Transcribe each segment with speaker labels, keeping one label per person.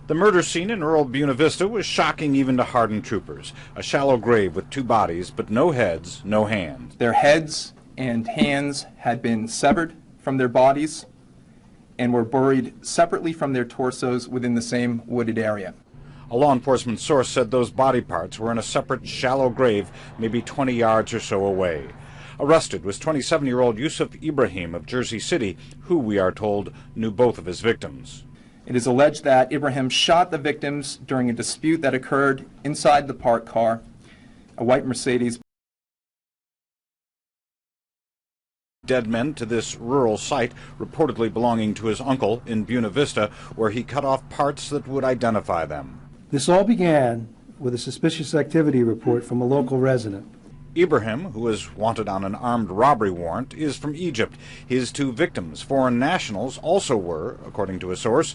Speaker 1: The murder scene in rural Buena Vista was shocking even to hardened troopers. A shallow grave with two bodies, but no heads, no hands.
Speaker 2: Their heads and hands had been severed from their bodies and were buried separately from their torsos within the same wooded area.
Speaker 1: A law enforcement source said those body parts were in a separate shallow grave maybe 20 yards or so away. Arrested was 27-year-old Yusuf Ibrahim of Jersey City, who, we are told, knew both of his victims.
Speaker 2: It is alleged that Ibrahim shot the victims during a dispute that occurred inside the parked car, a white Mercedes.
Speaker 1: Dead men to this rural site, reportedly belonging to his uncle in Buena Vista, where he cut off parts that would identify them.
Speaker 3: This all began with a suspicious activity report from a local resident.
Speaker 1: Ibrahim, who is wanted on an armed robbery warrant, is from Egypt. His two victims, foreign nationals, also were, according to a source.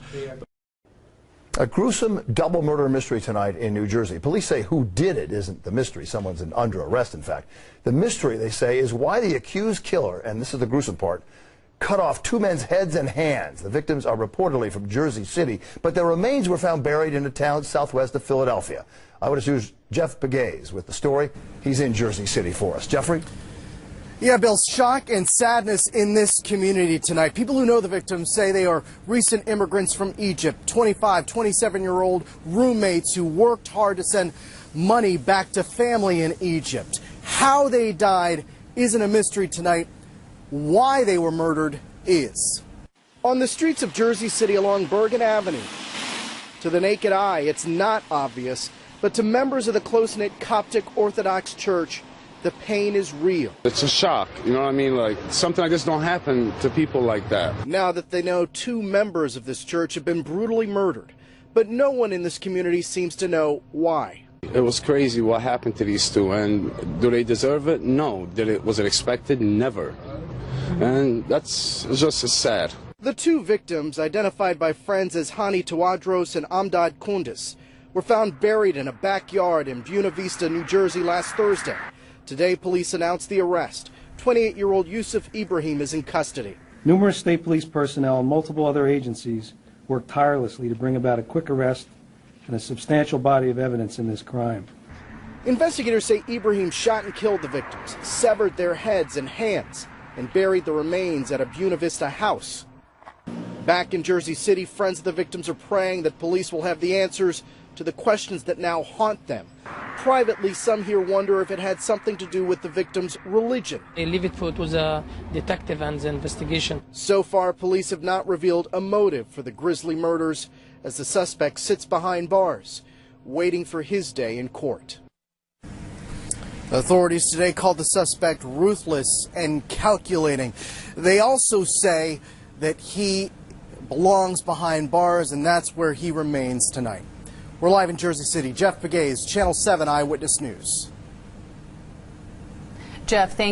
Speaker 4: A gruesome double murder mystery tonight in New Jersey. Police say who did it isn't the mystery. Someone's under arrest, in fact. The mystery, they say, is why the accused killer, and this is the gruesome part, cut off two men's heads and hands. The victims are reportedly from Jersey City, but their remains were found buried in a town southwest of Philadelphia. Eyewitness News' Jeff Begay with the story. He's in Jersey City for us. Jeffrey?
Speaker 5: Yeah, Bill, shock and sadness in this community tonight. People who know the victims say they are recent immigrants from Egypt, 25, 27-year-old roommates who worked hard to send money back to family in Egypt. How they died isn't a mystery tonight. Why they were murdered is. On the streets of Jersey City along Bergen Avenue, to the naked eye, it's not obvious, but to members of the close-knit Coptic Orthodox Church, the pain is real.
Speaker 6: It's a shock, you know what I mean? Like, something like this don't happen to people like that.
Speaker 5: Now that they know two members of this church have been brutally murdered, but no one in this community seems to know why.
Speaker 6: It was crazy what happened to these two, and do they deserve it? No. Was it expected? Never. And that's just as sad.
Speaker 5: The two victims, identified by friends as Hani Tawadros and Amdad Kundis, were found buried in a backyard in Buena Vista, New Jersey last Thursday. Today, police announced the arrest. 28-year-old Yusuf Ibrahim is in custody.
Speaker 3: Numerous state police personnel and multiple other agencies worked tirelessly to bring about a quick arrest and a substantial body of evidence in this crime.
Speaker 5: Investigators say Ibrahim shot and killed the victims, severed their heads and hands, and buried the remains at a Buena Vista house. Back in Jersey City, friends of the victims are praying that police will have the answers to the questions that now haunt them. Privately, some here wonder if it had something to do with the victim's religion.
Speaker 7: They leave it for a detective and the investigation.
Speaker 5: So far, police have not revealed a motive for the grisly murders as the suspect sits behind bars, waiting for his day in court. Authorities today called the suspect ruthless and calculating. They also say that he belongs behind bars, and that's where he remains tonight. We're live in Jersey City. Jeff Begay, Channel 7 Eyewitness News.
Speaker 8: Jeff, thank you.